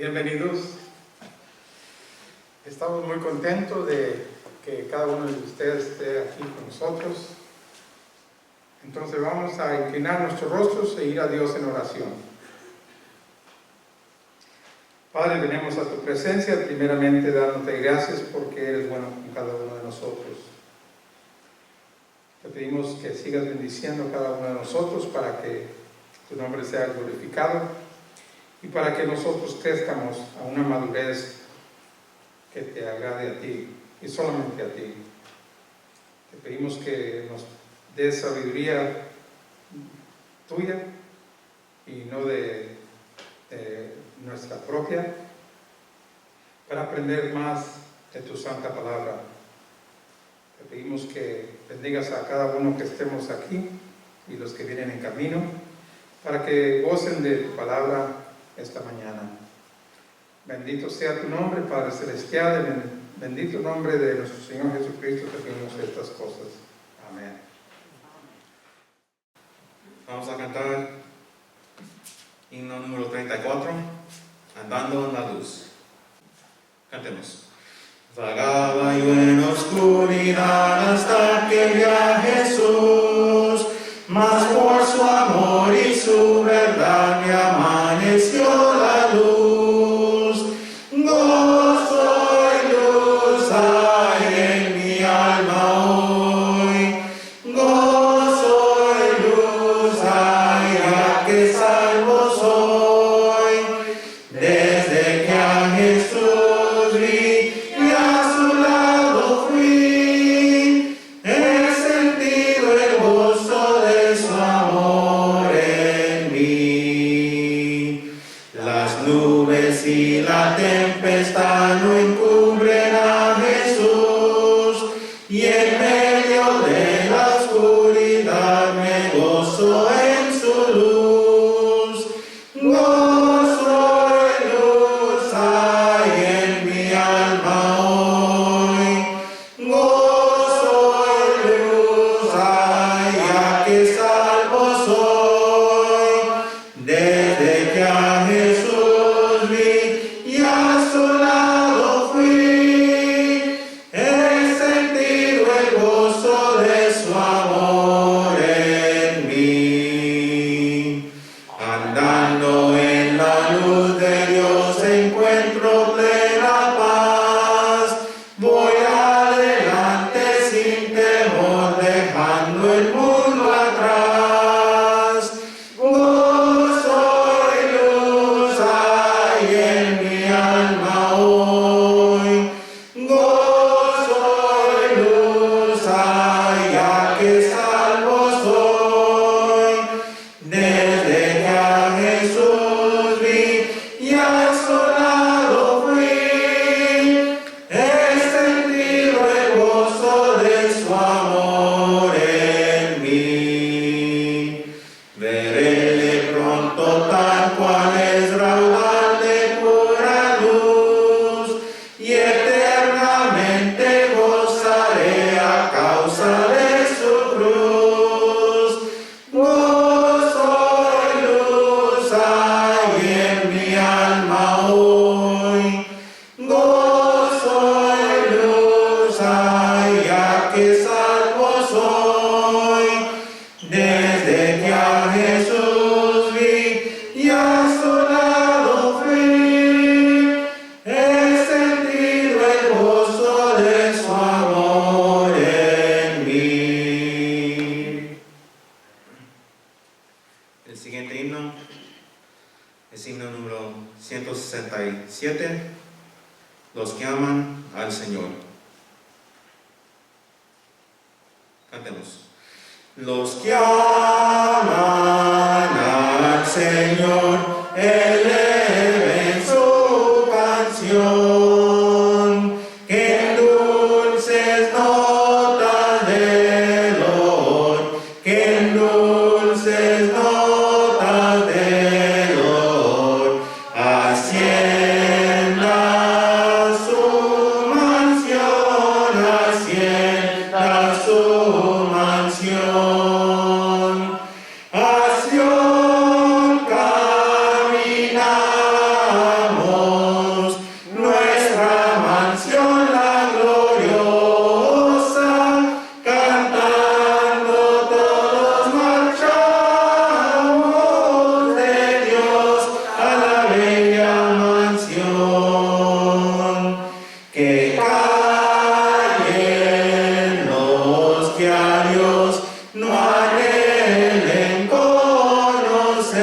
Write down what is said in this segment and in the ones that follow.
Bienvenidos. Estamos muy contentos de que cada uno de ustedes esté aquí con nosotros. Entonces vamos a inclinar nuestros rostros e ir a Dios en oración. Padre, venimos a tu presencia primeramente dándote gracias porque eres bueno con cada uno de nosotros. Te pedimos que sigas bendiciendo a cada uno de nosotros para que tu nombre sea glorificado y para que nosotros crezcamos a una madurez que te agrade a ti y solamente a ti. Te pedimos que nos des sabiduría tuya y no de nuestra propia, para aprender más de tu santa palabra. Te pedimos que bendigas a cada uno que estemos aquí y los que vienen en camino, para que gocen de tu palabra esta mañana. Bendito sea tu nombre, Padre Celestial, en el bendito nombre de nuestro Señor Jesucristo te pedimos estas cosas. Amén. Vamos a cantar himno número 34, Andando en la Luz. Cantemos. Vagaba yo en oscuridad hasta que vi a Jesús, mas por su amor y su verdad me amaneció la luz. Gozo y luz hay en mi alma hoy, gozo y luz hay ya que salvo soy. Desde que a Jesús vi y a su lado fui, he sentido el gozo de su amor en mí. Las nubes y la tempestad no encubren a Jesús, y en medio de la oscuridad me gozo en su luz. Gozo y luz hay en mi alma hoy, gozo y luz hay ya que salvo soy. Desde que a Jesús vi y a su lado fui, he sentido el gozo de su amor en mí. Andando en la luz de Dios encuentro plena paz. Voy adelante sin temor, dejando el mundo atrás. Gozo y luz hay en mi alma hoy, gozo y luz hay ya que salvo soy. Desde que a Jesús vi y a su lado fui, he sentido el gozo de su amor en mí. Veréle pronto tal cual es raudal de pura luz, y eternamente gozaré a causa de su cruz. Gozo y luz hay en mi alma hoy, gozo y luz hay ya que salvo soy. Desde que a Jesús vi y a su lado fui, he sentido el gozo de su amor en mí. El siguiente himno es himno número 167, Los que aman al Señor. Cantemos. Los que aman al Señor, eleven su canción, que en dulces notas de loor, que en dulces notas de loor, ascienda su mansión, ascienda su mansión. A Sion caminamos. todos no anhelen conocer,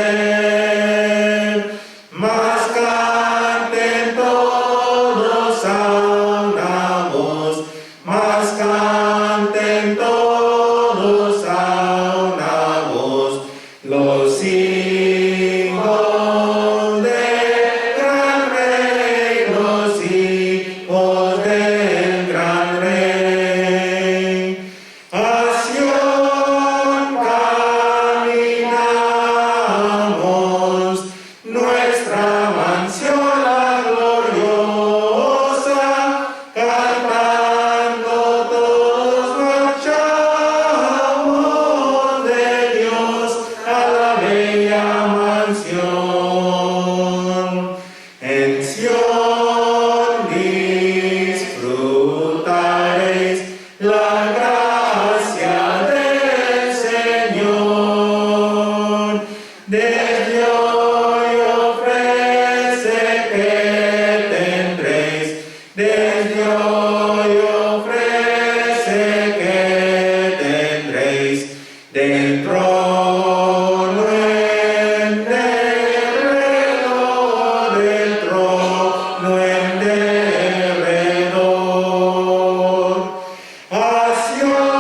mas canten todos a una voz, mas canten todos a una voz, los hijos del gran rey, los hijos del gran rey. A Sión caminamos, nuestra mansión la gloriosa, cantando todos marchamos de Dios a la bella mansión. En Sión disfrutaréis la gracia del Señor. Desde hoy ofrece que tendréis, desde hoy ofrece que tendréis, del trono en derredor, del trono en derredor. A Sión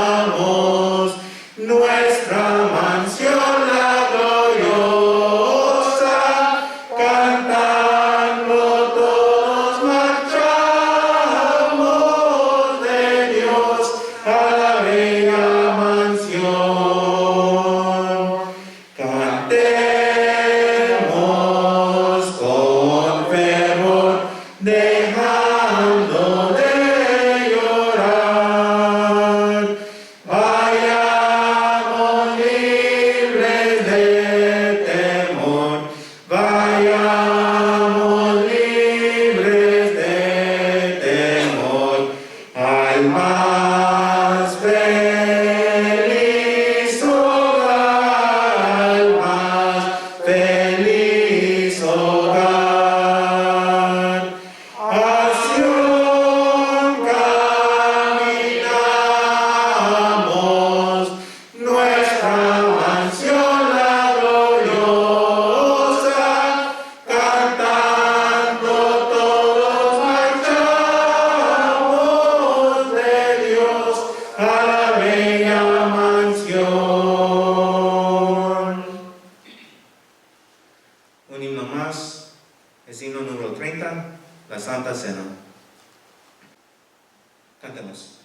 caminamos, nuestra mansión la gloriosa, cantando todos marchamos de Dios a la bella mansión. Cantemos con fervor, dejando de llorar. Vayamos libres de temor, vayamos libres de temor, al más feliz hogar, al más feliz hogar. A Sión caminamos, nuestra mansión la gloriosa, cantando todos marchamos de Dios a la bella mansión. Un himno más, es himno número 30, la Santa Cena. Cantemos.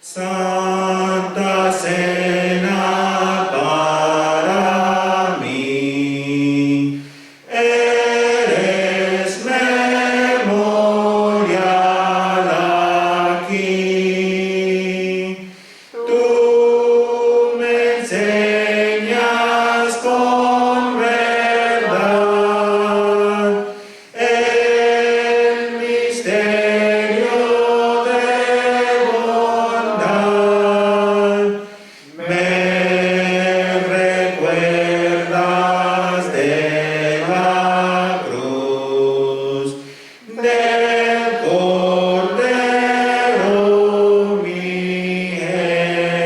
Santa Cena para mí, eres memorial aquí. Tú me enseñas con verdad el misterio de bondad. Me recuerdas de la cruz, del Cordero mi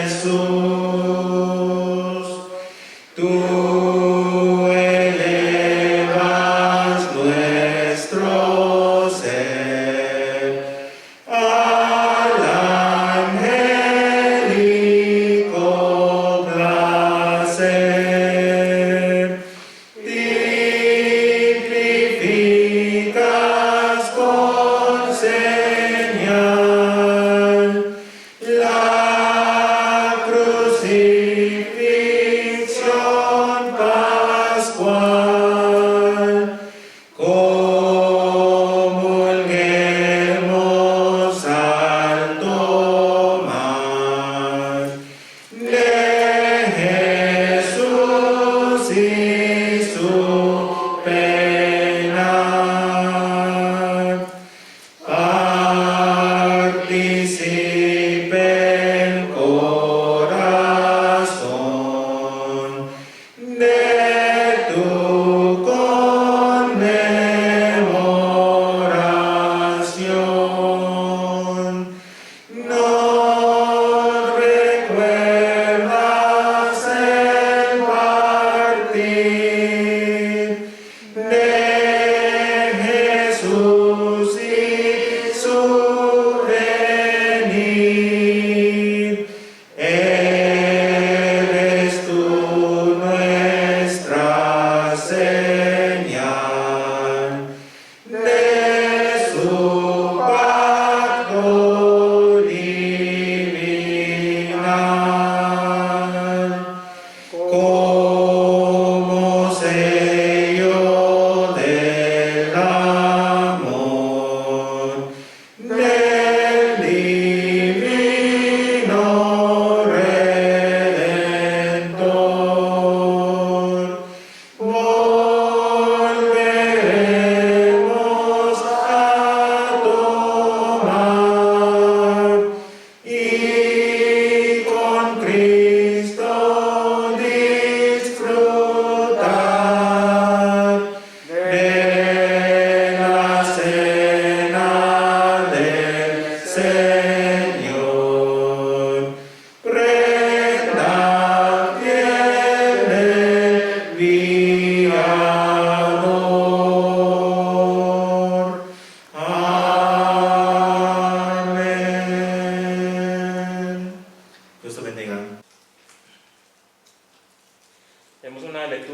Jesús. Tú elevas nuestro ser al angélico placer. Tipificas con señal la crucifixión pascual. Comulguemos al tomar de Jesús y su pena. Participe el corazón de tu conmemoración.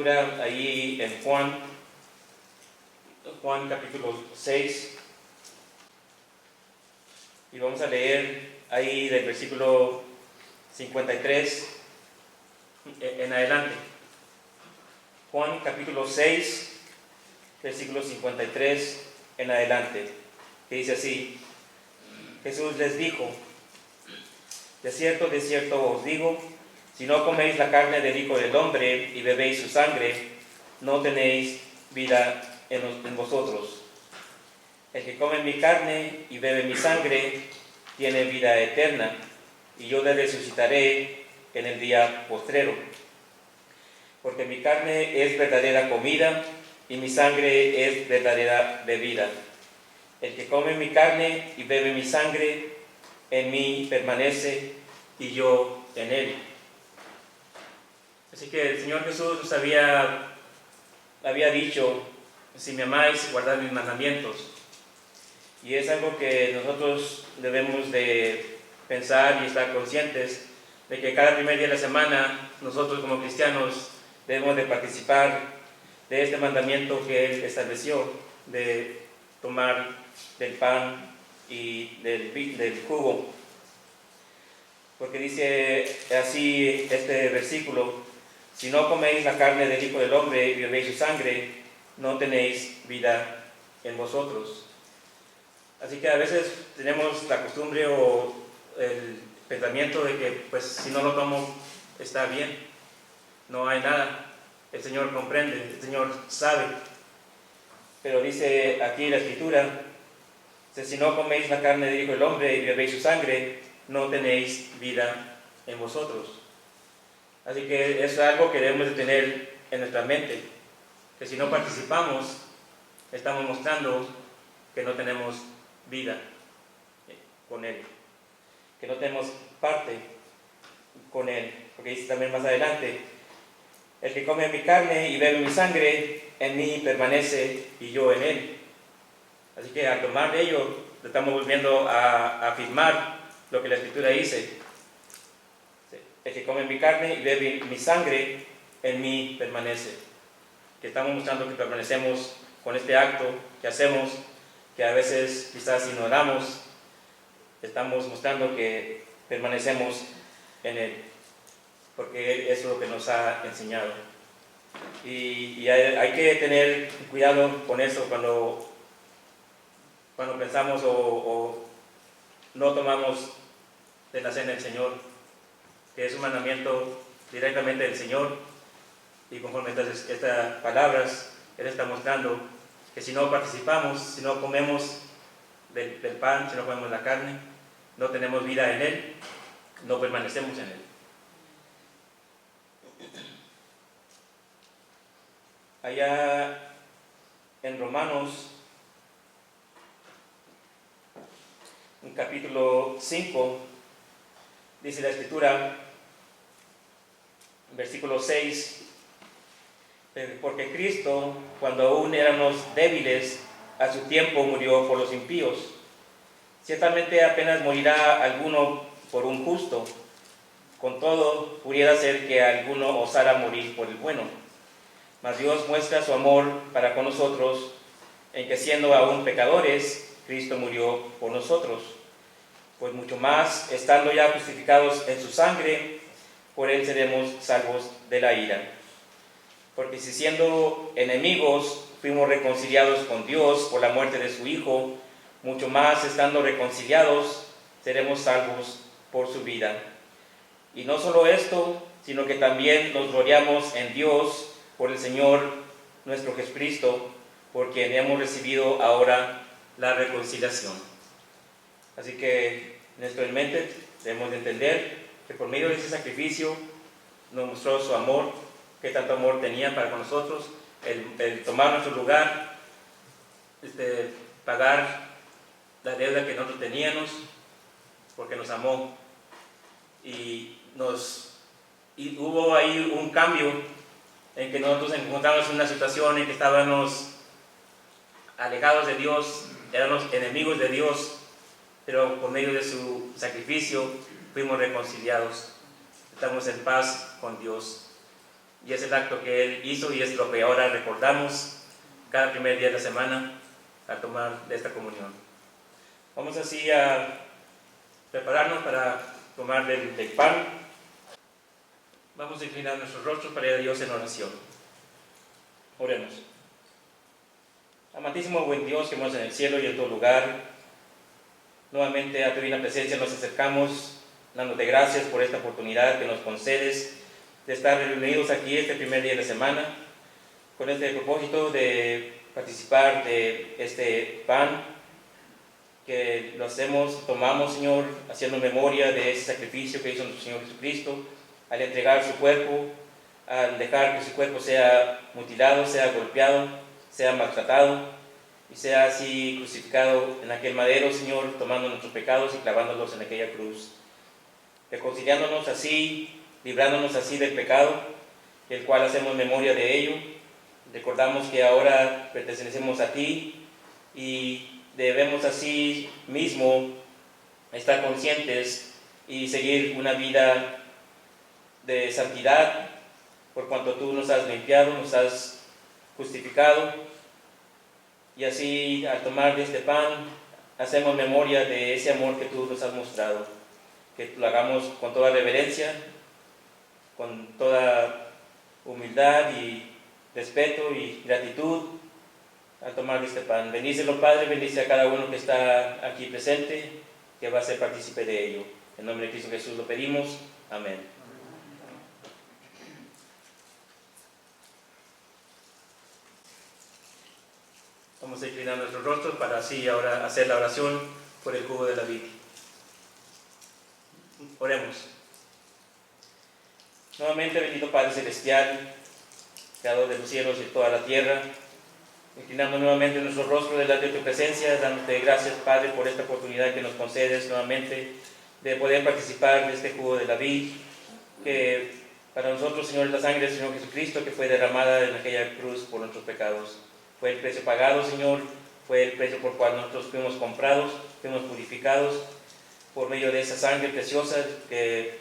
lectura ahí en Juan capítulo 6, y vamos a leer ahí del versículo 53 en adelante. Juan capítulo 6, versículo 53 en adelante, que dice así: Jesús les dijo: de cierto os digo, si no coméis la carne del Hijo del Hombre y bebéis su sangre, no tenéis vida en vosotros. El que come mi carne y bebe mi sangre tiene vida eterna, y yo le resucitaré en el día postrero. Porque mi carne es verdadera comida y mi sangre es verdadera bebida. El que come mi carne y bebe mi sangre, en mí permanece y yo en él. Así que el Señor Jesús nos había dicho: si me amáis, guardad mis mandamientos. Y es algo que nosotros debemos de pensar y estar conscientes de que cada primer día de la semana nosotros como cristianos debemos de participar de este mandamiento que Él estableció, de tomar del pan y del jugo. Porque dice así este versículo: si no coméis la carne del Hijo del Hombre y bebéis su sangre, no tenéis vida en vosotros. Así que a veces tenemos la costumbre o el pensamiento de que pues si no lo tomo está bien, no hay nada. El Señor comprende, el Señor sabe. Pero dice aquí la Escritura: si no coméis la carne del Hijo del Hombre y bebéis su sangre, no tenéis vida en vosotros. Así que es algo que debemos de tener en nuestra mente, que si no participamos, estamos mostrando que no tenemos vida con Él, que no tenemos parte con Él. Porque dice también más adelante: el que come mi carne y bebe mi sangre, en mí permanece y yo en él. Así que al tomar de ello, estamos volviendo a afirmar lo que la Escritura dice: el que come mi carne y bebe mi sangre, en mí permanece. Que estamos mostrando que permanecemos con este acto que hacemos, que a veces quizás ignoramos. Estamos mostrando que permanecemos en Él, porque Él es lo que nos ha enseñado. Y hay que tener cuidado con eso cuando pensamos o no tomamos de la cena del Señor, que es un mandamiento directamente del Señor. Y conforme estas palabras, Él está mostrando que si no participamos, si no comemos del pan, si no comemos la carne, no tenemos vida en Él, no permanecemos en Él. Allá en Romanos, en capítulo 5, dice la Escritura, versículo 6: porque Cristo, cuando aún éramos débiles, a su tiempo murió por los impíos. Ciertamente apenas morirá alguno por un justo, con todo pudiera ser que alguno osara morir por el bueno. Mas Dios muestra su amor para con nosotros, en que siendo aún pecadores, Cristo murió por nosotros. Pues mucho más, estando ya justificados en su sangre, por Él seremos salvos de la ira. Porque si siendo enemigos fuimos reconciliados con Dios por la muerte de su Hijo, mucho más, estando reconciliados, seremos salvos por su vida. Y no solo esto, sino que también nos gloriamos en Dios por el Señor nuestro Jesucristo, por quien hemos recibido ahora la reconciliación. Así que en esto en mente debemos de entender que por medio de ese sacrificio nos mostró su amor, que tanto amor tenía para con nosotros, el tomar nuestro lugar, pagar la deuda que nosotros teníamos, porque nos amó. Y hubo ahí un cambio en que nosotros encontramos en una situación en que estábamos alejados de Dios, éramos enemigos de Dios, pero por medio de su sacrificio fuimos reconciliados, estamos en paz con Dios. y es el acto que Él hizo y es lo que ahora recordamos cada primer día de la semana al tomar de esta comunión. Vamos así a prepararnos para tomar del pan. Vamos a inclinar nuestros rostros para ir a Dios en oración. Oremos. Amantísimo buen Dios que moras en el cielo y en todo lugar, nuevamente a tu divina presencia nos acercamos dándote gracias por esta oportunidad que nos concedes de estar reunidos aquí este primer día de la semana con este propósito de participar de este pan que lo tomamos, Señor, haciendo memoria de ese sacrificio que hizo nuestro Señor Jesucristo al entregar su cuerpo, al dejar que su cuerpo sea mutilado, sea golpeado, sea maltratado y sea así crucificado en aquel madero, Señor, tomando nuestros pecados y clavándolos en aquella cruz, reconciliándonos así, librándonos así del pecado, el cual hacemos memoria de ello. Recordamos que ahora pertenecemos a ti y debemos así mismo estar conscientes y seguir una vida de santidad, por cuanto tú nos has limpiado, nos has justificado, y así al tomar de este pan hacemos memoria de ese amor que tú nos has mostrado, que lo hagamos con toda reverencia, con toda humildad y respeto y gratitud al tomar de este pan. Bendícelo, Padre, bendice a cada uno que está aquí presente, que va a ser partícipe de ello. En nombre de Cristo Jesús lo pedimos. Amén. Vamos a inclinar nuestros rostros para así ahora hacer la oración por el jugo de la vid. Oremos. Nuevamente, bendito Padre Celestial, Creador de los cielos y de toda la tierra, inclinamos nuevamente nuestros rostros delante de tu presencia, dándote gracias, Padre, por esta oportunidad que nos concedes nuevamente de poder participar de este jugo de la vid, que para nosotros, Señor, es la sangre del Señor Jesucristo que fue derramada en aquella cruz por nuestros pecados. Fue el precio pagado, Señor, fue el precio por cual nosotros fuimos comprados, fuimos purificados por medio de esa sangre preciosa que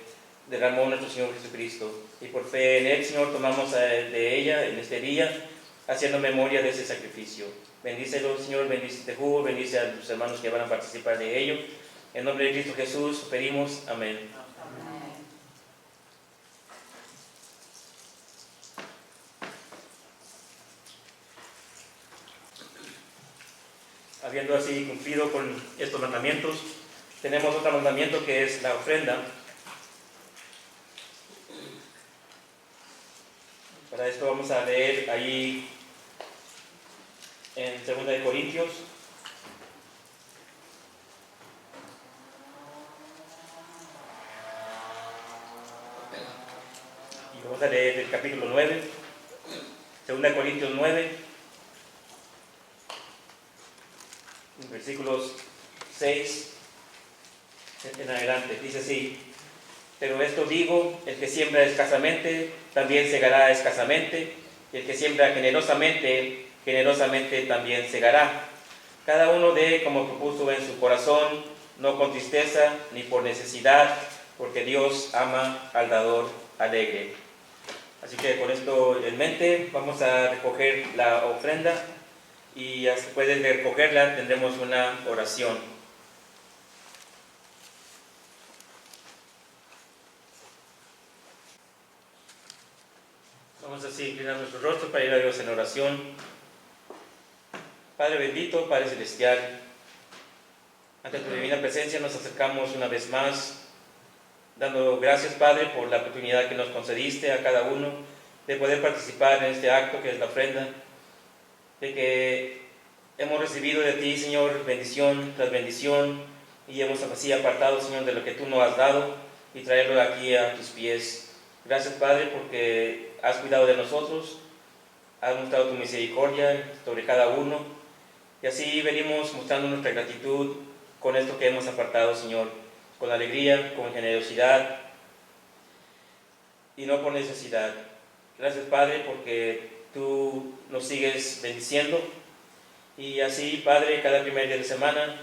derramó nuestro Señor Jesucristo. Y por fe en Él, Señor, tomamos de ella en este día, haciendo memoria de ese sacrificio. Bendícelo, Señor, bendice este jugo, bendice a los hermanos que van a participar de ello. En nombre de Cristo Jesús pedimos, amén. Habiendo así cumplido con estos mandamientos, tenemos otro mandamiento que es la ofrenda. Para esto vamos a leer ahí en 2 de Corintios. Y vamos a leer el capítulo 9, 2 de Corintios 9, versículos 6 en adelante. Dice así: pero esto digo, el que siembra escasamente, también segará escasamente, y el que siembra generosamente, generosamente también segará. Cada uno dé como propuso en su corazón, no con tristeza ni por necesidad, porque Dios ama al dador alegre. Así que con esto en mente vamos a recoger la ofrenda, y después de recogerla tendremos una oración. Vamos así a inclinar nuestros rostros para ir a Dios en oración. Padre bendito, Padre celestial, ante tu divina presencia nos acercamos una vez más, dando gracias, Padre, por la oportunidad que nos concediste a cada uno de poder participar en este acto que es la ofrenda, de que hemos recibido de ti, Señor, bendición tras bendición, y hemos así apartado, Señor, de lo que tú nos has dado y traerlo aquí a tus pies. Gracias, Padre, porque has cuidado de nosotros, has mostrado tu misericordia sobre cada uno, y así venimos mostrando nuestra gratitud con esto que hemos apartado, Señor, con alegría, con generosidad y no por necesidad. Gracias, Padre, porque tú nos sigues bendiciendo, y así, Padre, cada primer día de semana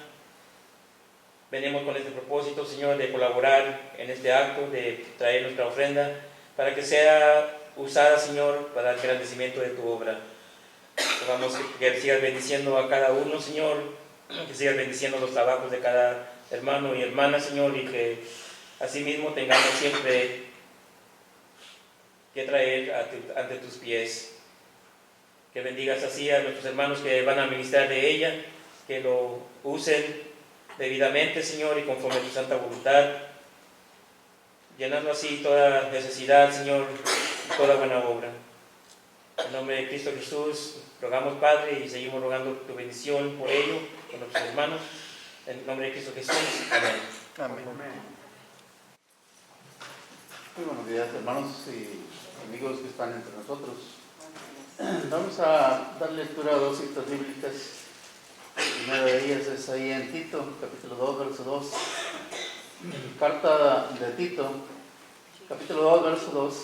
venimos con este propósito, Señor, de colaborar en este acto, de traer nuestra ofrenda, para que sea usada, Señor, para el engrandecimiento de tu obra. Rogamos que sigas bendiciendo a cada uno, Señor, que sigas bendiciendo los trabajos de cada hermano y hermana, Señor, y que asimismo tengamos siempre que traer ante tus pies. Que bendigas así a nuestros hermanos que van a ministrar de ella, que lo usen debidamente, Señor, y conforme a tu santa voluntad, llenando así toda necesidad, Señor, y toda buena obra. En nombre de Cristo Jesús, rogamos, Padre, y seguimos rogando tu bendición por ello, con nuestros hermanos. En nombre de Cristo Jesús. Amén. Amén. Muy buenos días, hermanos y amigos que están entre nosotros. Vamos a dar lectura a dos citas bíblicas. La primera de ellas es ahí en Tito, capítulo 2, verso 2. Carta de Tito, capítulo 2, verso 2.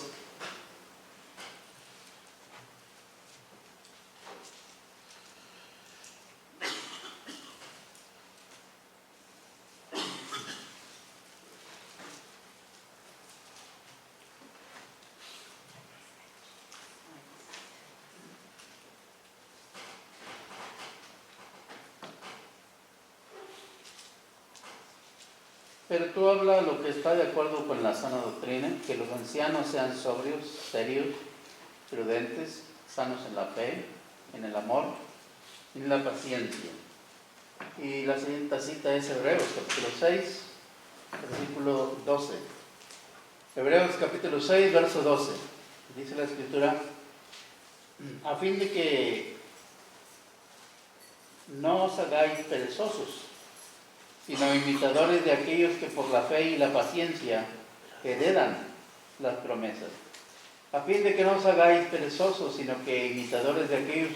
Pero tú habla lo que está de acuerdo con la sana doctrina, que los ancianos sean sobrios, serios, prudentes, sanos en la fe, en el amor y en la paciencia. Y la siguiente cita es Hebreos capítulo 6, versículo 12. Hebreos capítulo 6, verso 12. Dice la Escritura, a fin de que no os hagáis perezosos, sino imitadores de aquellos que por la fe y la paciencia heredan las promesas. A fin de que no os hagáis perezosos, sino que imitadores de aquellos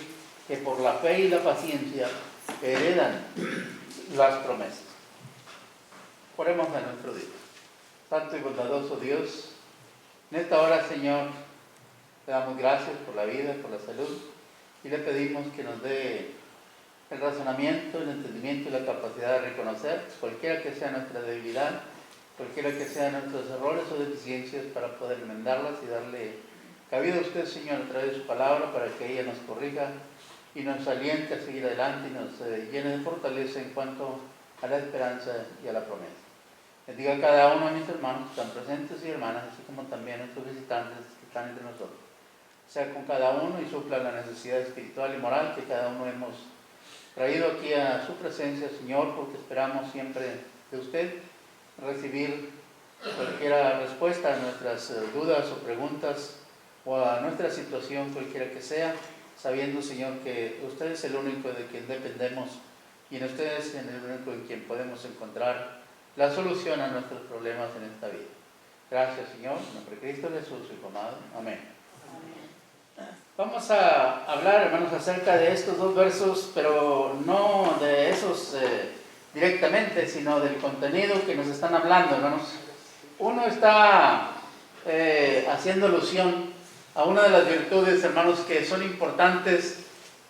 que por la fe y la paciencia heredan las promesas. Oremos a nuestro Dios. Santo y bondadoso Dios, en esta hora, Señor, te damos gracias por la vida, por la salud, y le pedimos que nos dé el razonamiento, el entendimiento y la capacidad de reconocer cualquiera que sea nuestra debilidad, cualquiera que sean nuestros errores o deficiencias, para poder enmendarlas y darle cabida a usted, Señor, a través de su palabra, para que ella nos corrija y nos aliente a seguir adelante y nos llene de fortaleza en cuanto a la esperanza y a la promesa. Bendiga a cada uno de mis hermanos que están presentes y hermanas, así como también a nuestros visitantes que están entre nosotros. Sea con cada uno y supla la necesidad espiritual y moral que cada uno hemos traído aquí a su presencia, Señor, porque esperamos siempre de usted recibir cualquier respuesta a nuestras dudas o preguntas o a nuestra situación, cualquiera que sea, sabiendo, Señor, que usted es el único de quien dependemos y en usted es el único en quien podemos encontrar la solución a nuestros problemas en esta vida. Gracias, Señor, en nombre de Cristo Jesús, su Hijo amado. Amén. Vamos a hablar, hermanos, acerca de estos dos versos, pero no de esos directamente, sino del contenido que nos están hablando, hermanos. Uno está haciendo alusión a una de las virtudes, hermanos, que son importantes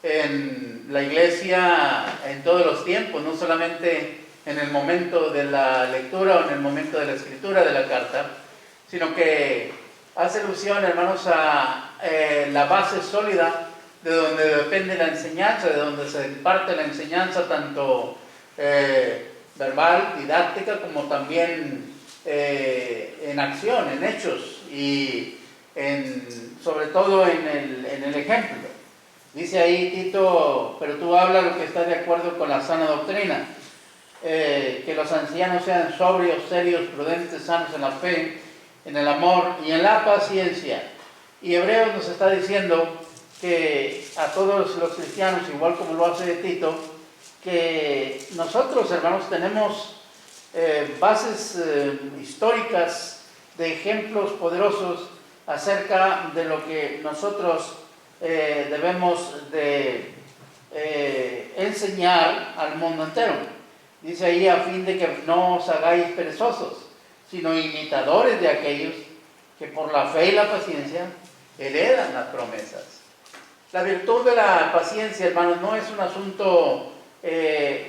en la iglesia en todos los tiempos, no solamente en el momento de la lectura o en el momento de la escritura de la carta, sino que hace alusión, hermanos, a la base sólida de donde depende la enseñanza, de donde se imparte la enseñanza, tanto verbal, didáctica, como también en acción, en hechos y sobre todo en el ejemplo. Dice ahí Tito, pero tú habla lo que está de acuerdo con la sana doctrina, que los ancianos sean sobrios, serios, prudentes, sanos en la fe, en el amor y en la paciencia. Y Hebreos nos está diciendo que a todos los cristianos, igual como lo hace Tito, que nosotros, hermanos, tenemos bases históricas de ejemplos poderosos acerca de lo que nosotros debemos de enseñar al mundo entero. Dice ahí, a fin de que no os hagáis perezosos, sino imitadores de aquellos que por la fe y la paciencia heredan las promesas. La virtud de la paciencia, hermanos, no es un asunto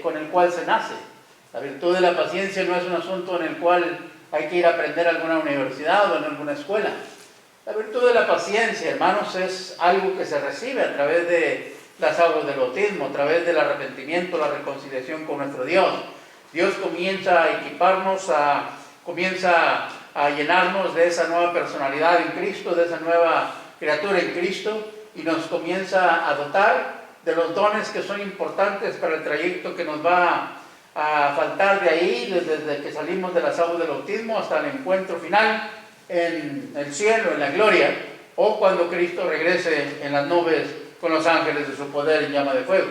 con el cual se nace. La virtud de la paciencia no es un asunto en el cual hay que ir a aprender a alguna universidad o en alguna escuela. La virtud de la paciencia, hermanos, es algo que se recibe a través de las aguas del bautismo, a través del arrepentimiento, la reconciliación con nuestro Dios. Dios comienza a equiparnos, comienza a llenarnos de esa nueva personalidad en Cristo, de esa nueva criatura en Cristo, y nos comienza a dotar de los dones que son importantes para el trayecto que nos va a faltar de ahí, desde que salimos de las aguas del bautismo hasta el encuentro final en el cielo, en la gloria, o cuando Cristo regrese en las nubes con los ángeles de su poder en llama de fuego.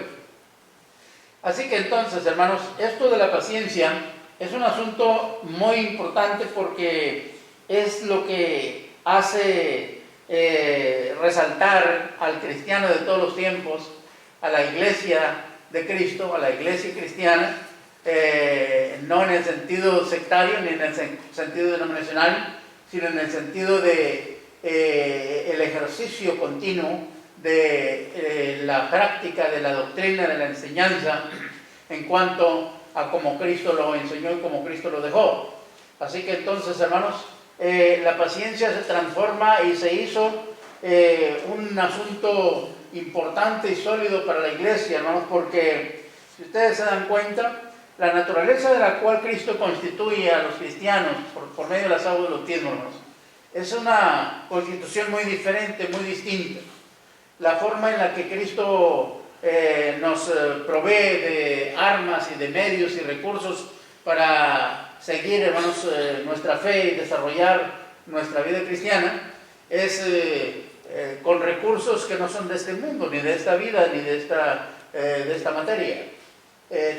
Así que entonces, hermanos, esto de la paciencia es un asunto muy importante porque es lo que hace resaltar al cristiano de todos los tiempos, a la iglesia de Cristo, a la iglesia cristiana, no en el sentido sectario ni en el sentido denominacional, sino en el sentido de el ejercicio continuo de la práctica de la doctrina, de la enseñanza, en cuanto a cómo Cristo lo enseñó y cómo Cristo lo dejó. Así que entonces, hermanos, la paciencia se transforma y se hizo un asunto importante y sólido para la iglesia, hermanos, porque si ustedes se dan cuenta, la naturaleza de la cual Cristo constituye a los cristianos por medio de las aguas del bautismo, hermanos, es una constitución muy diferente, muy distinta. La forma en la que Cristo nos provee de armas y de medios y recursos para seguir, hermanos, nuestra fe y desarrollar nuestra vida cristiana es con recursos que no son de este mundo, ni de esta vida, ni de esta materia.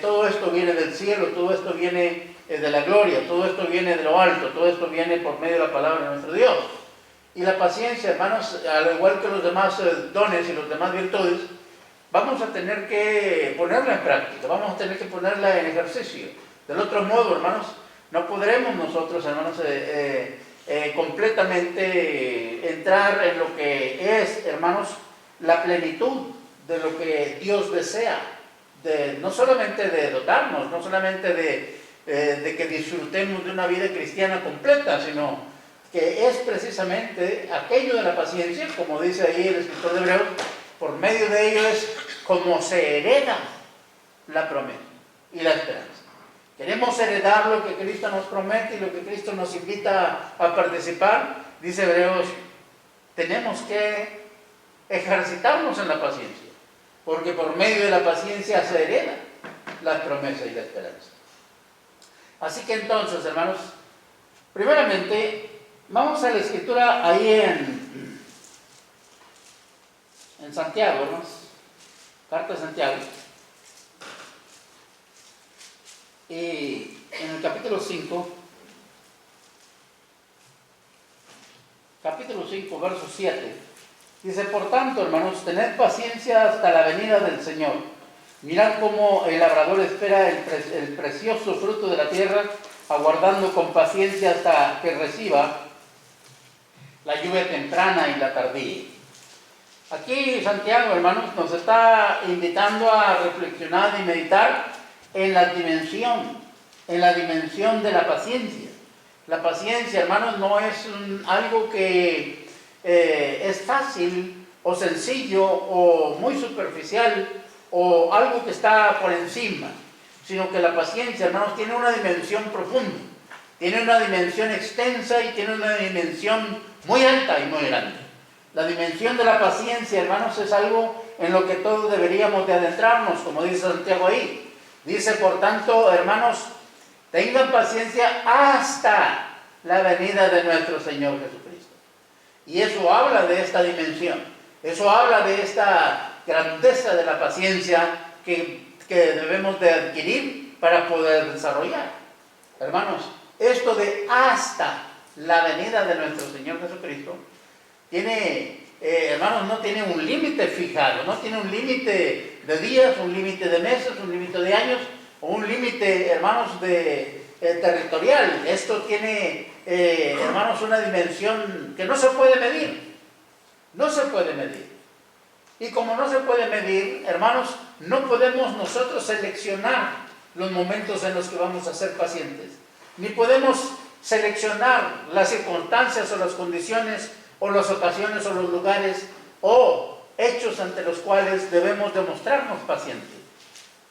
Todo esto viene del cielo, todo esto viene de la gloria, todo esto viene de lo alto, todo esto viene por medio de la palabra de nuestro Dios. Y la paciencia, hermanos, al igual que los demás dones y los demás virtudes, vamos a tener que ponerla en práctica, vamos a tener que ponerla en ejercicio. Del otro modo, hermanos, no podremos nosotros, hermanos, completamente entrar en lo que es, hermanos, la plenitud de lo que Dios desea, no solamente de dotarnos, no solamente de que disfrutemos de una vida cristiana completa, sino que es precisamente aquello de la paciencia, como dice ahí el escritor de Hebreos, por medio de ello es como se hereda la promesa y la esperanza. Queremos heredar lo que Cristo nos promete y lo que Cristo nos invita a participar. Dice Hebreos, tenemos que ejercitarnos en la paciencia, porque por medio de la paciencia se hereda la promesa y la esperanza. Así que entonces, hermanos, primeramente, vamos a la escritura ahí en Santiago, hermanos, carta de Santiago. Y en el capítulo 5, verso 7, dice, por tanto, hermanos, tened paciencia hasta la venida del Señor. Mirad cómo el labrador espera el precioso fruto de la tierra, aguardando con paciencia hasta que reciba la lluvia temprana y la tardía. Aquí Santiago, hermanos, nos está invitando a reflexionar y meditar en la dimensión de la paciencia. La paciencia, hermanos, no es algo que es fácil o sencillo o muy superficial o algo que está por encima, sino que la paciencia, hermanos, tiene una dimensión profunda, tiene una dimensión extensa y tiene una dimensión muy alta y muy grande. La dimensión de la paciencia, hermanos, es algo en lo que todos deberíamos de adentrarnos, como dice Santiago ahí. Dice, por tanto, hermanos, tengan paciencia hasta la venida de nuestro Señor Jesucristo. Y eso habla de esta dimensión, eso habla de esta grandeza de la paciencia que debemos de adquirir para poder desarrollar. Hermanos, esto de hasta la venida de nuestro Señor Jesucristo tiene, hermanos, no tiene un límite fijado, no tiene un límite de días, un límite de meses, un límite de años, o un límite, hermanos, territorial. Esto tiene, hermanos, una dimensión que no se puede medir. No se puede medir. Y como no se puede medir, hermanos, no podemos nosotros seleccionar los momentos en los que vamos a ser pacientes. Ni podemos seleccionar las circunstancias o las condiciones o las ocasiones o los lugares o hechos ante los cuales debemos demostrarnos pacientes.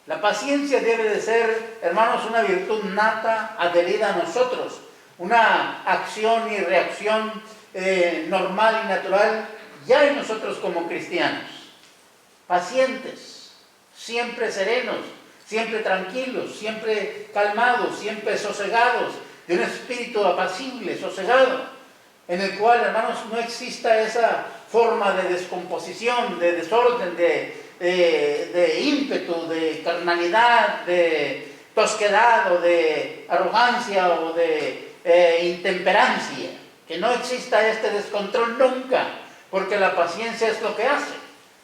La paciencia debe de ser, hermanos, una virtud nata adherida a nosotros, una acción y reacción normal y natural ya en nosotros como cristianos. Pacientes, siempre serenos, siempre tranquilos, siempre calmados, siempre sosegados, de un espíritu apacible, sosegado, en el cual, hermanos, no exista esa forma de descomposición, de desorden, de ímpetu, de carnalidad, de tosquedad o de arrogancia o de intemperancia. Que no exista este descontrol nunca, porque la paciencia es lo que hace,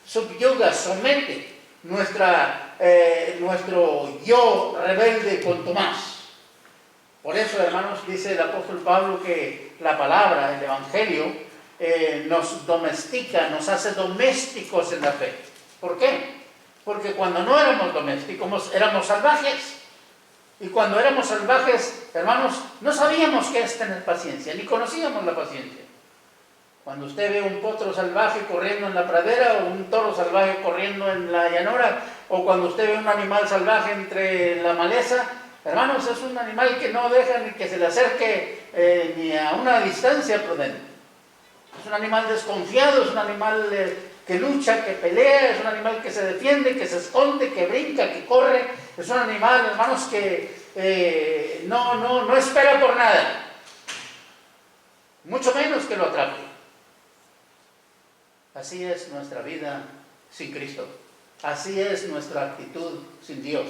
subyuga, somete nuestro yo rebelde con Tomás. Por eso, hermanos, dice el apóstol Pablo que la palabra, el evangelio, nos domestica, nos hace domésticos en la fe. ¿Por qué? Porque cuando no éramos domésticos, éramos salvajes. Y cuando éramos salvajes, hermanos, no sabíamos qué es tener paciencia, ni conocíamos la paciencia. Cuando usted ve un potro salvaje corriendo en la pradera, o un toro salvaje corriendo en la llanura, o cuando usted ve un animal salvaje entre la maleza, hermanos, es un animal que no deja ni que se le acerque ni a una distancia prudente. Es un animal desconfiado, es un animal que lucha, que pelea, es un animal que se defiende, que se esconde, que brinca, que corre. Es un animal, hermanos, que no espera por nada, mucho menos que lo atrape. Así es nuestra vida sin Cristo. Así es nuestra actitud sin Dios.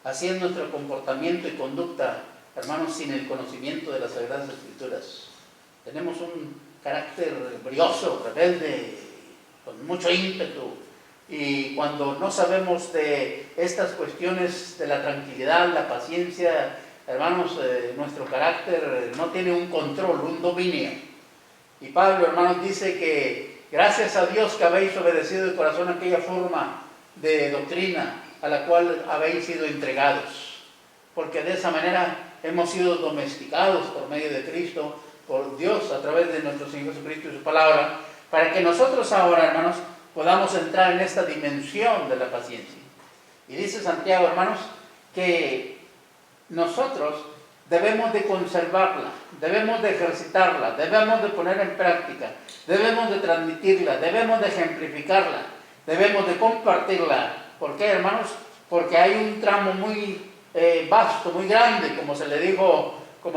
Así es nuestro comportamiento y conducta, hermanos, sin el conocimiento de las Sagradas Escrituras. Tenemos un carácter brioso, rebelde, con mucho ímpetu. Y cuando no sabemos de estas cuestiones de la tranquilidad, la paciencia, hermanos, nuestro carácter no tiene un control, un dominio. Y Pablo, hermanos, dice que gracias a Dios que habéis obedecido de corazón aquella forma de doctrina a la cual habéis sido entregados, porque de esa manera hemos sido domesticados por medio de Cristo, por Dios, a través de nuestro Señor Jesucristo y su palabra, para que nosotros ahora, hermanos, podamos entrar en esta dimensión de la paciencia. Y dice Santiago, hermanos, que nosotros debemos de conservarla, debemos de ejercitarla, debemos de poner en práctica, debemos de transmitirla, debemos de ejemplificarla, debemos de compartirla. ¿Por qué, hermanos? Porque hay un tramo muy vasto, muy grande, como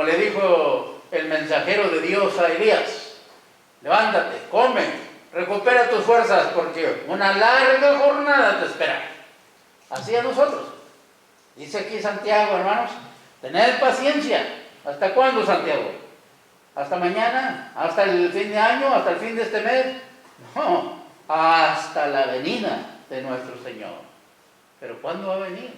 le dijo el mensajero de Dios a Elías. Levántate, come, recupera tus fuerzas, porque una larga jornada te espera. Así a nosotros. Dice aquí Santiago, hermanos, tened paciencia. ¿Hasta cuándo, Santiago? ¿Hasta mañana? ¿Hasta el fin de año? ¿Hasta el fin de este mes? No, hasta la venida de nuestro Señor. ¿Pero cuándo va a venir?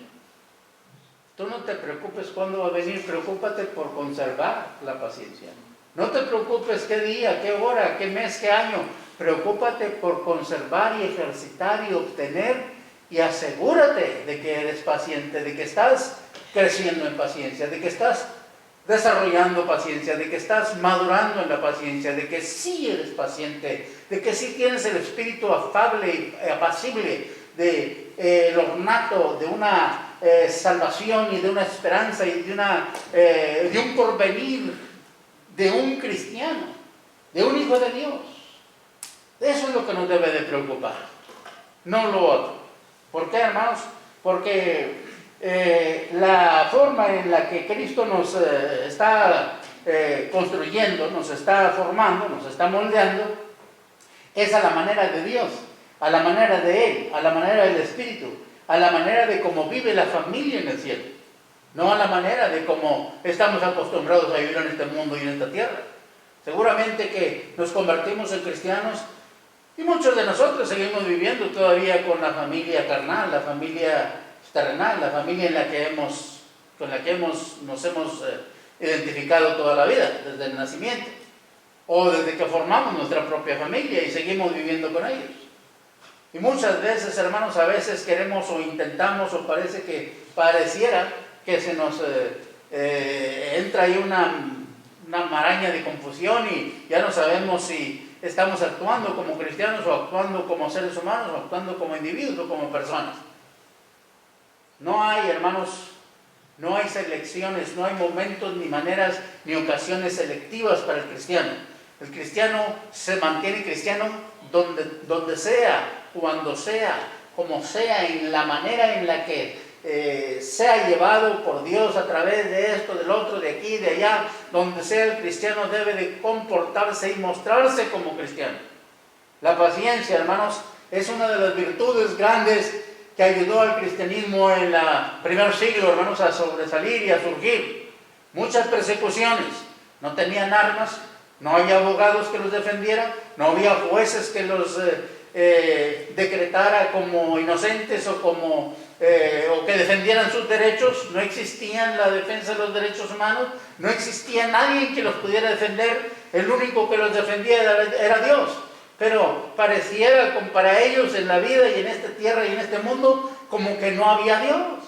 Tú no te preocupes cuándo va a venir, preocúpate por conservar la paciencia. No te preocupes qué día, qué hora, qué mes, qué año. Preocúpate por conservar y ejercitar y obtener, y asegúrate de que eres paciente, de que estás creciendo en paciencia, de que estás desarrollando paciencia, de que estás madurando en la paciencia, de que sí eres paciente, de que sí tienes el espíritu afable y apacible, el ornato de una salvación y de una esperanza y de un porvenir de un cristiano, de un hijo de Dios. Eso es lo que nos debe de preocupar, no lo otro. ¿Por qué, hermanos? Porque la forma en la que Cristo nos está construyendo, nos está formando, nos está moldeando, es a la manera de Dios, a la manera de Él, a la manera del Espíritu, a la manera de cómo vive la familia en el cielo, no a la manera de cómo estamos acostumbrados a vivir en este mundo y en esta tierra. Seguramente que nos convertimos en cristianos y muchos de nosotros seguimos viviendo todavía con la familia carnal, la familia terrenal, la familia con la que nos hemos identificado toda la vida, desde el nacimiento, o desde que formamos nuestra propia familia y seguimos viviendo con ellos. Y muchas veces, hermanos, a veces queremos o intentamos o pareciera que se nos entra ahí una maraña de confusión y ya no sabemos si estamos actuando como cristianos o actuando como seres humanos o actuando como individuos o como personas. No hay, hermanos, no hay selecciones, no hay momentos, ni maneras, ni ocasiones selectivas para el cristiano. El cristiano se mantiene cristiano donde sea, cuando sea, como sea, en la manera en la que sea llevado por Dios a través de esto, del otro, de aquí, de allá. Donde sea, el cristiano debe de comportarse y mostrarse como cristiano. La paciencia, hermanos, es una de las virtudes grandes que ayudó al cristianismo en el primer siglo, hermanos, a sobresalir y a surgir. Muchas persecuciones, no tenían armas, no había abogados que los defendieran, no había jueces que los decretara como inocentes o que defendieran sus derechos. No existía la defensa de los derechos humanos, no existía nadie que los pudiera defender. El único que los defendía era Dios. Pero pareciera para ellos en la vida y en esta tierra y en este mundo como que no había Dios.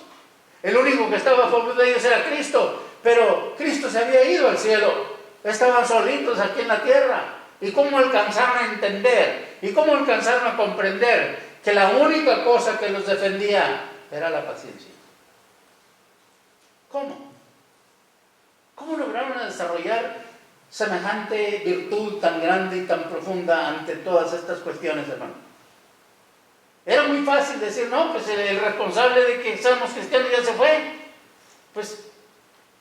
El único que estaba a favor de ellos era Cristo, pero Cristo se había ido al cielo. Estaban solitos aquí en la tierra. ¿Y cómo alcanzaron a entender? ¿Y cómo alcanzaron a comprender que la única cosa que los defendía era la paciencia? ¿Cómo? ¿Cómo lograron desarrollar semejante virtud tan grande y tan profunda ante todas estas cuestiones, hermano? Era muy fácil decir, no, pues el responsable de que seamos cristianos ya se fue. Pues,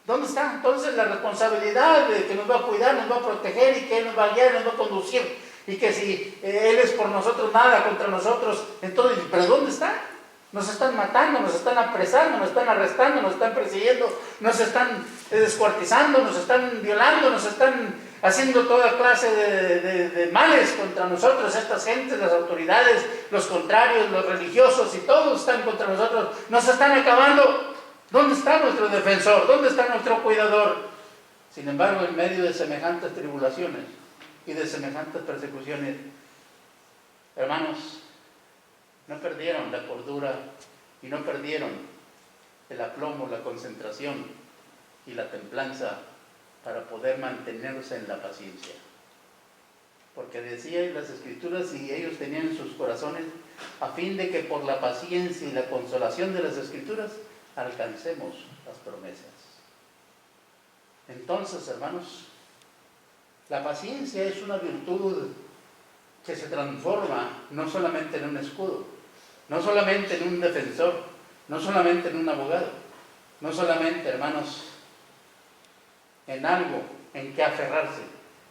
¿dónde está entonces la responsabilidad de que nos va a cuidar, nos va a proteger y que Él nos va a guiar, nos va a conducir? Y que si Él es por nosotros, nada contra nosotros. Entonces, ¿pero dónde está? Nos están matando, nos están apresando, nos están arrestando, nos están persiguiendo, nos están descuartizando, nos están violando, nos están haciendo toda clase de males contra nosotros. Estas gentes, las autoridades, los contrarios, los religiosos, y todos están contra nosotros, nos están acabando. ¿Dónde está nuestro defensor? ¿Dónde está nuestro cuidador? Sin embargo, en medio de semejantes tribulaciones y de semejantes persecuciones, hermanos, no perdieron la cordura y no perdieron el aplomo, la concentración y la templanza para poder mantenerse en la paciencia. Porque decían las Escrituras, y ellos tenían en sus corazones, a fin de que por la paciencia y la consolación de las Escrituras alcancemos las promesas. Entonces, hermanos, la paciencia es una virtud que se transforma no solamente en un escudo, no solamente en un defensor, no solamente en un abogado, no solamente, hermanos, en algo en que aferrarse,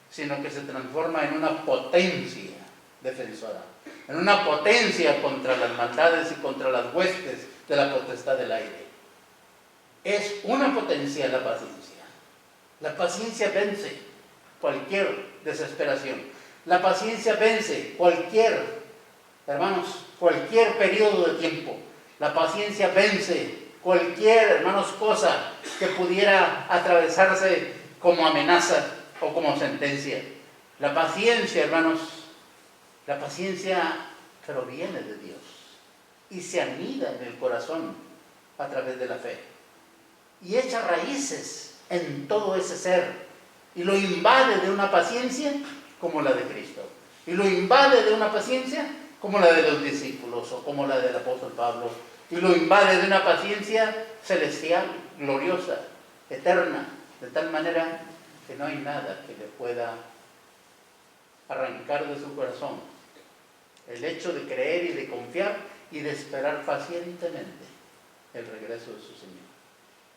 sino que se transforma en una potencia defensora, en una potencia contra las maldades y contra las huestes de la potestad del aire. Es una potencia la paciencia. La paciencia vence cualquier desesperación. La paciencia vence cualquier periodo de tiempo. La paciencia vence cualquier, hermanos, cosa que pudiera atravesarse como amenaza o como sentencia. La paciencia, hermanos, la paciencia proviene de Dios y se anida en el corazón a través de la fe y echa raíces en todo ese ser y lo invade de una paciencia como la de Cristo, y lo invade de una paciencia como la de los discípulos o como la del apóstol Pablo, y lo invade de una paciencia celestial, gloriosa, eterna, de tal manera que no hay nada que le pueda arrancar de su corazón el hecho de creer y de confiar y de esperar pacientemente el regreso de su Señor.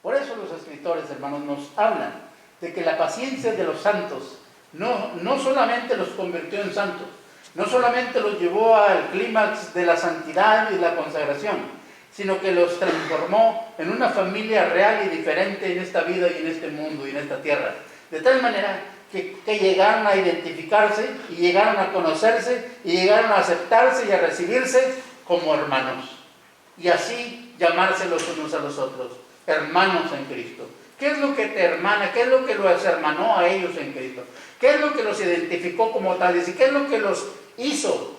Por eso los escritores, hermanos, nos hablan de que la paciencia de los santos no solamente los convirtió en santos, no solamente los llevó al clímax de la santidad y la consagración, sino que los transformó en una familia real y diferente en esta vida y en este mundo y en esta tierra. De tal manera que llegaron a identificarse y llegaron a conocerse y llegaron a aceptarse y a recibirse como hermanos. Y así llamarse los unos a los otros, hermanos en Cristo. ¿Qué es lo que te hermana? ¿Qué es lo que los hermanó a ellos en Cristo? ¿Qué es lo que los identificó como tales? ¿Y qué es lo que los hizo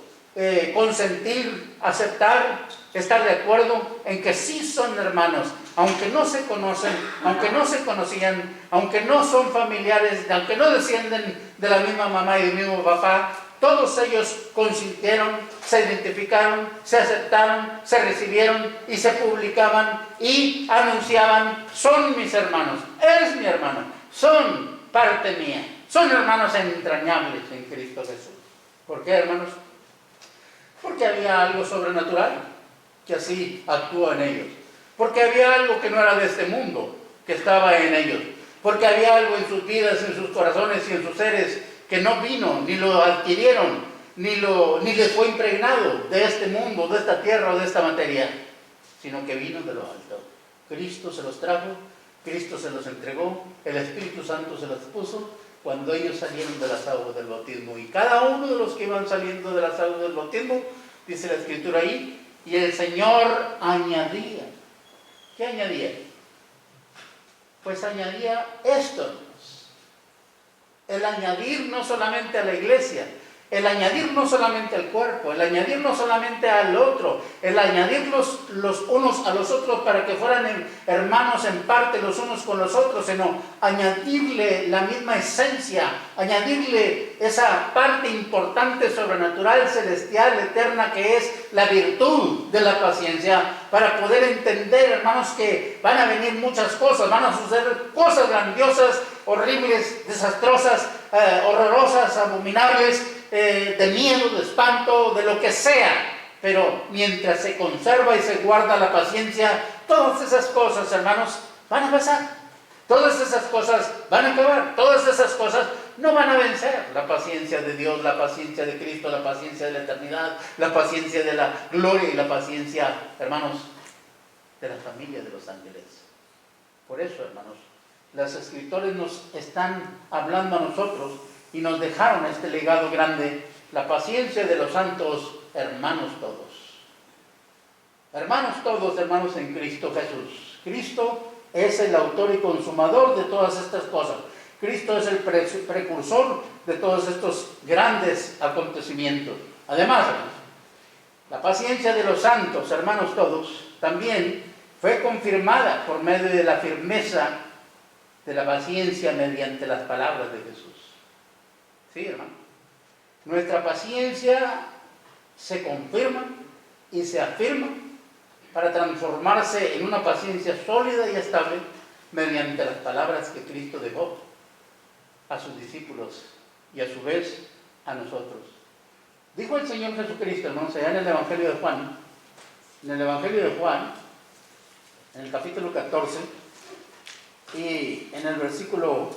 consentir, aceptar, estar de acuerdo en que sí son hermanos, aunque no se conocen, aunque no se conocían, aunque no son familiares, aunque no descienden de la misma mamá y del mismo papá, todos ellos consintieron, se identificaron, se aceptaron, se recibieron y se publicaban y anunciaban: son mis hermanos, es mi hermano, son parte mía, son hermanos entrañables en Cristo Jesús. ¿Por qué, hermanos? Porque había algo sobrenatural que así actuó en ellos. Porque había algo que no era de este mundo, que estaba en ellos. Porque había algo en sus vidas, en sus corazones y en sus seres que no vino, ni lo adquirieron, ni les fue impregnado de este mundo, de esta tierra o de esta materia, sino que vino de lo alto. Cristo se los trajo, Cristo se los entregó, el Espíritu Santo se los puso cuando ellos salieron de las aguas del bautismo. Y cada uno de los que iban saliendo de las aguas del bautismo, dice la Escritura ahí, y el Señor añadía. ¿Qué añadía? Pues añadía esto. El añadir no solamente a la iglesia, el añadir no solamente al cuerpo, el añadir no solamente al otro, el añadir los unos a los otros para que fueran hermanos en parte los unos con los otros, sino añadirle la misma esencia, añadirle esa parte importante, sobrenatural, celestial, eterna, que es la virtud de la paciencia, para poder entender, hermanos, que van a venir muchas cosas, van a suceder cosas grandiosas, horribles, desastrosas, horrorosas, abominables, de miedo, de espanto, de lo que sea, pero mientras se conserva y se guarda la paciencia, todas esas cosas, hermanos, van a pasar, todas esas cosas van a acabar, todas esas cosas no van a vencer la paciencia de Dios, la paciencia de Cristo, la paciencia de la eternidad, la paciencia de la gloria y la paciencia, hermanos, de la familia de los ángeles. Por eso, hermanos, los escritores nos están hablando a nosotros y nos dejaron este legado grande, la paciencia de los santos hermanos todos. Hermanos todos, hermanos en Cristo Jesús. Cristo es el autor y consumador de todas estas cosas. Cristo es el precursor de todos estos grandes acontecimientos. Además, hermanos, la paciencia de los santos, hermanos todos, también fue confirmada por medio de la firmeza de la paciencia mediante las palabras de Jesús. Sí, hermano. Nuestra paciencia se confirma y se afirma para transformarse en una paciencia sólida y estable mediante las palabras que Cristo dejó a sus discípulos y a su vez a nosotros. Dijo el Señor Jesucristo, hermanos, allá en el Evangelio de Juan, en el capítulo 14 y en el versículo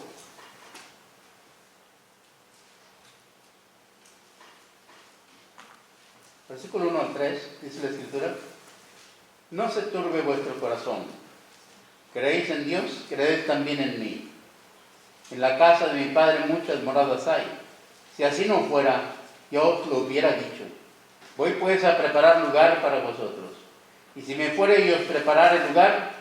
1 al 3, dice la Escritura: no se turbe vuestro corazón. ¿Creéis en Dios? Creed también en mí. En la casa de mi Padre muchas moradas hay. Si así no fuera, yo os lo hubiera dicho. Voy pues a preparar lugar para vosotros. Y si me fuere y os preparare lugar,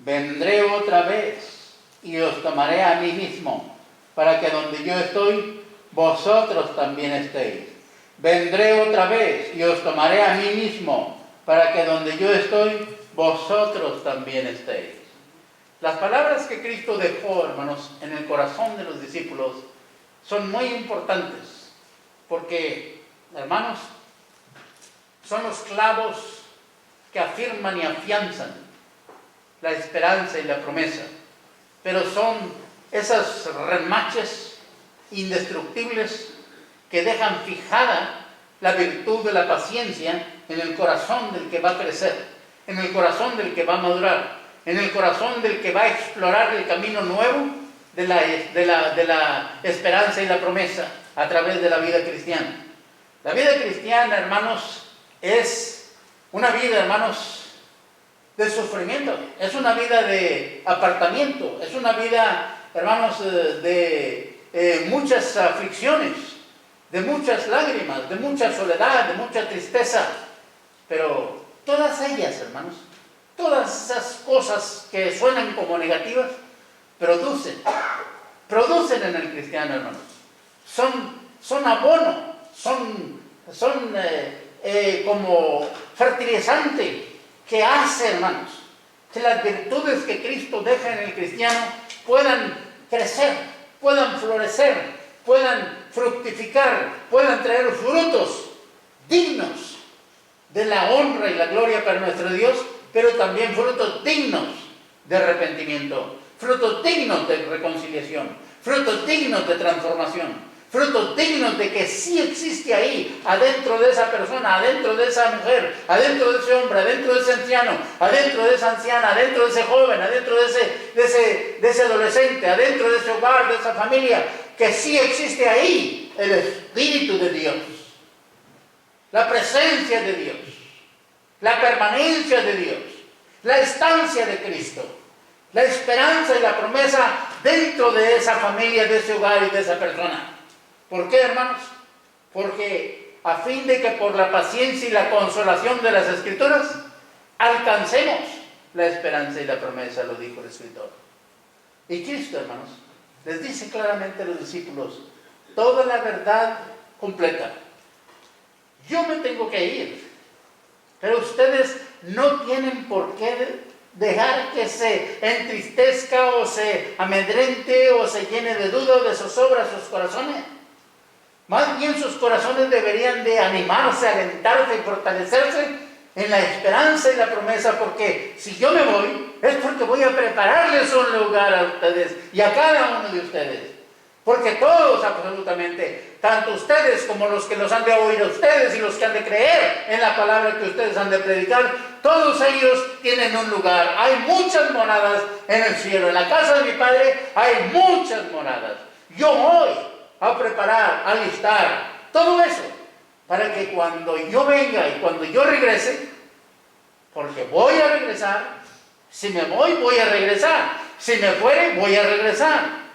vendré otra vez y os tomaré a mí mismo, para que donde yo estoy, vosotros también estéis. Vendré otra vez y os tomaré a mí mismo, para que donde yo estoy, vosotros también estéis. Las palabras que Cristo dejó, hermanos, en el corazón de los discípulos son muy importantes, porque, hermanos, son los clavos que afirman y afianzan la esperanza y la promesa, pero son esas remaches indestructibles que dejan fijada la virtud de la paciencia en el corazón del que va a crecer, en el corazón del que va a madurar, en el corazón del que va a explorar el camino nuevo de la esperanza y la promesa a través de la vida cristiana. La vida cristiana, hermanos, es una vida, hermanos, de sufrimiento, es una vida de apartamiento, es una vida, hermanos, de muchas aflicciones, de muchas lágrimas, de mucha soledad, de mucha tristeza. Pero todas ellas, hermanos, todas esas cosas que suenan como negativas, producen en el cristiano, hermanos. Son abono, son como fertilizante que hace, hermanos, que las virtudes que Cristo deja en el cristiano puedan crecer, puedan florecer, puedan fructificar, puedan traer frutos dignos de la honra y la gloria para nuestro Dios, pero también frutos dignos de arrepentimiento, frutos dignos de reconciliación, frutos dignos de transformación, frutos dignos de que sí existe ahí, adentro de esa persona, adentro de esa mujer, adentro de ese hombre, adentro de ese anciano, adentro de esa anciana, adentro de ese joven, adentro de ese adolescente, adentro de ese hogar, de esa familia, que sí existe ahí el Espíritu de Dios, la presencia de Dios, la permanencia de Dios, la estancia de Cristo, la esperanza y la promesa dentro de esa familia, de ese hogar y de esa persona. ¿Por qué, hermanos? Porque a fin de que por la paciencia y la consolación de las Escrituras alcancemos la esperanza y la promesa, lo dijo el escritor. Y Cristo, hermanos, les dice claramente a los discípulos toda la verdad completa. Yo me tengo que ir, pero ustedes no tienen por qué dejar que se entristezca o se amedrente o se llene de duda o de zozobra sus corazones. Más bien sus corazones deberían de animarse, alentarse y fortalecerse en la esperanza y la promesa, porque si yo me voy, es porque voy a prepararles un lugar a ustedes y a cada uno de ustedes. Porque todos absolutamente, tanto ustedes como los que los han de oír a ustedes y los que han de creer en la palabra que ustedes han de predicar, todos ellos tienen un lugar. Hay muchas moradas en el cielo. En la casa de mi Padre hay muchas moradas. Yo voy a preparar, a alistar todo eso, para que cuando yo venga y cuando yo regrese, porque voy a regresar, si me voy, voy a regresar, si me fuere, voy a regresar,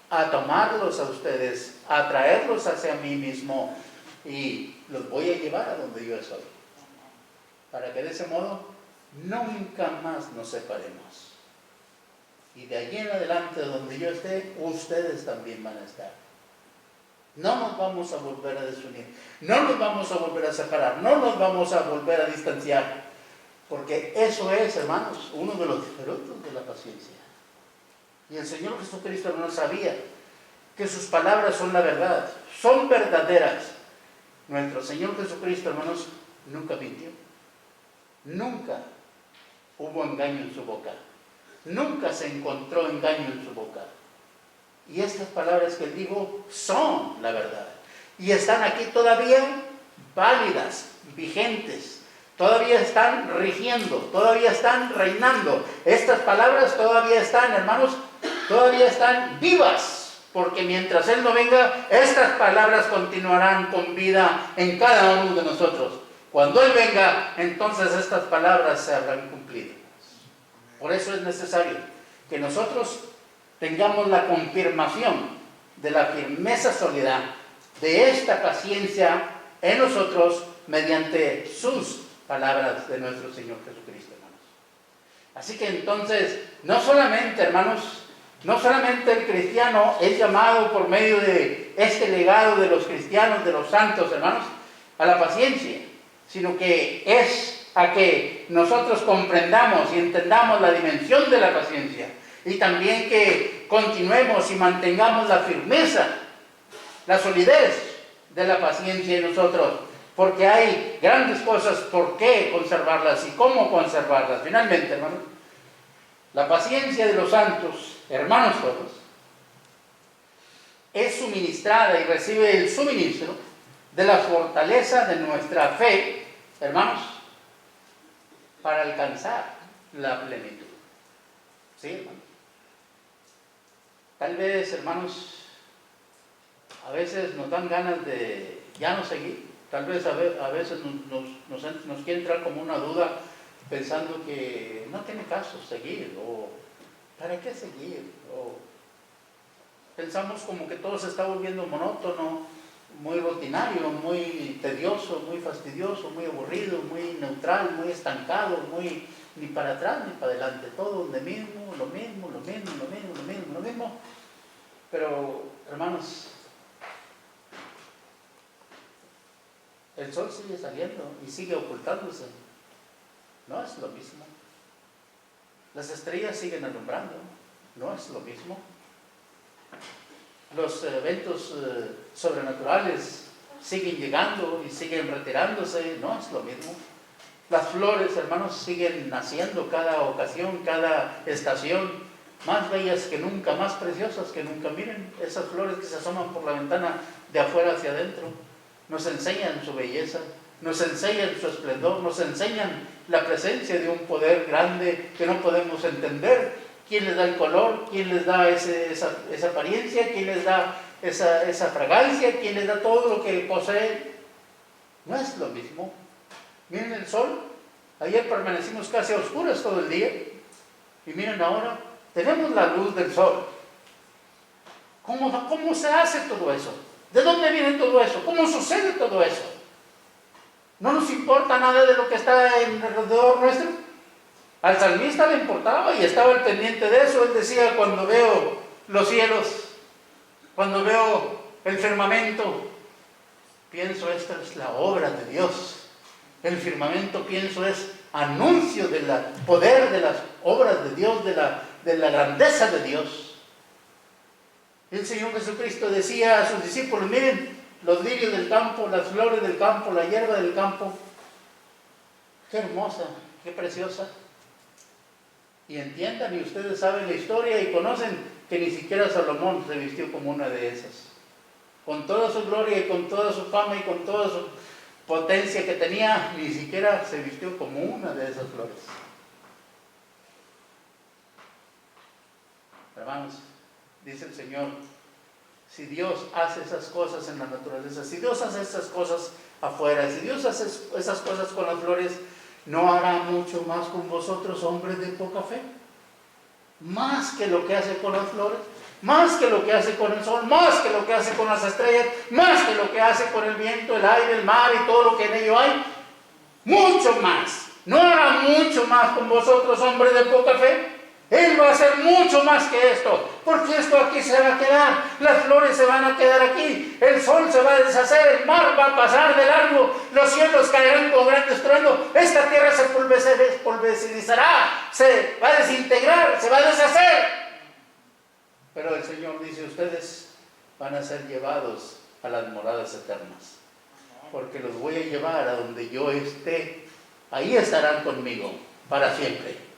a tomarlos a ustedes, a traerlos hacia mí mismo, y los voy a llevar a donde yo estoy, para que de ese modo nunca más nos separemos. Y de allí en adelante, donde yo esté, ustedes también van a estar. No nos vamos a volver a desunir, no nos vamos a volver a separar, no nos vamos a volver a distanciar, porque eso es, hermanos, uno de los frutos de la paciencia. Y el Señor Jesucristo no sabía que sus palabras son la verdad, son verdaderas. Nuestro Señor Jesucristo, hermanos, nunca mintió, nunca hubo engaño en su boca, nunca se encontró engaño en su boca. Y estas palabras que él dijo son la verdad. Y están aquí todavía válidas, vigentes. Todavía están rigiendo, todavía están reinando. Estas palabras todavía están, hermanos, todavía están vivas. Porque mientras él no venga, estas palabras continuarán con vida en cada uno de nosotros. Cuando él venga, entonces estas palabras se habrán cumplido. Por eso es necesario que nosotros tengamos la confirmación de la firmeza sólida de esta paciencia en nosotros mediante sus palabras de nuestro Señor Jesucristo, hermanos. Así que entonces, no solamente, hermanos, no solamente el cristiano es llamado por medio de este legado de los cristianos, de los santos, hermanos, a la paciencia, sino que es a que nosotros comprendamos y entendamos la dimensión de la paciencia. Y también que continuemos y mantengamos la firmeza, la solidez de la paciencia en nosotros, porque hay grandes cosas por qué conservarlas y cómo conservarlas. Finalmente, hermanos, la paciencia de los santos, hermanos todos, es suministrada y recibe el suministro de la fortaleza de nuestra fe, hermanos, para alcanzar la plenitud. ¿Sí, hermanos? Tal vez, hermanos, a veces nos dan ganas de ya no seguir. Tal vez a veces nos quiere entrar como una duda pensando que no tiene caso seguir, o ¿para qué seguir? O pensamos como que todo se está volviendo monótono, muy rutinario, muy tedioso, muy fastidioso, muy aburrido, muy neutral, muy estancado, muy ni para atrás ni para adelante, todo lo mismo. Pero, hermanos, el sol sigue saliendo y sigue ocultándose. No es lo mismo. Las estrellas siguen alumbrando. No es lo mismo. los eventos sobrenaturales siguen llegando y siguen retirándose, no es lo mismo. Las flores, hermanos, siguen naciendo cada ocasión, cada estación, más bellas que nunca, más preciosas que nunca. Miren esas flores que se asoman por la ventana de afuera hacia adentro, nos enseñan su belleza, nos enseñan su esplendor, nos enseñan la presencia de un poder grande que no podemos entender. ¿Quién les da el color? ¿Quién les da esa apariencia? ¿Quién les da esa fragancia? ¿Quién les da todo lo que poseen? No es lo mismo. Miren el sol. Ayer permanecimos casi a oscuras todo el día. Y miren ahora, tenemos la luz del sol. ¿Cómo se hace todo eso? ¿De dónde viene todo eso? ¿Cómo sucede todo eso? ¿No nos importa nada de lo que está alrededor nuestro? Al salmista le importaba y estaba al pendiente de eso. Él decía, cuando veo los cielos, cuando veo el firmamento, pienso, esta es la obra de Dios. El firmamento, pienso, es anuncio del poder de las obras de Dios, de la grandeza de Dios. El Señor Jesucristo decía a sus discípulos, miren, los lirios del campo, las flores del campo, la hierba del campo, qué hermosa, qué preciosa. Y entiendan, y ustedes saben la historia y conocen que ni siquiera Salomón se vistió como una de esas. Con toda su gloria y con toda su fama y con toda su potencia que tenía, ni siquiera se vistió como una de esas flores. Hermanos, dice el Señor, si Dios hace esas cosas en la naturaleza, si Dios hace esas cosas afuera, si Dios hace esas cosas con las flores, ¿no hará mucho más con vosotros, hombres de poca fe? Más que lo que hace con las flores, más que lo que hace con el sol, más que lo que hace con las estrellas, más que lo que hace con el viento, el aire, el mar y todo lo que en ello hay. Mucho más. ¿No hará mucho más con vosotros, hombres de poca fe? Él va a hacer mucho más que esto, porque esto aquí se va a quedar, las flores se van a quedar aquí, el sol se va a deshacer, el mar va a pasar de largo, los cielos caerán con gran estruendo, esta tierra se pulverizará, se va a desintegrar, se va a deshacer. Pero el Señor dice, ustedes van a ser llevados a las moradas eternas, porque los voy a llevar a donde yo esté, ahí estarán conmigo para siempre.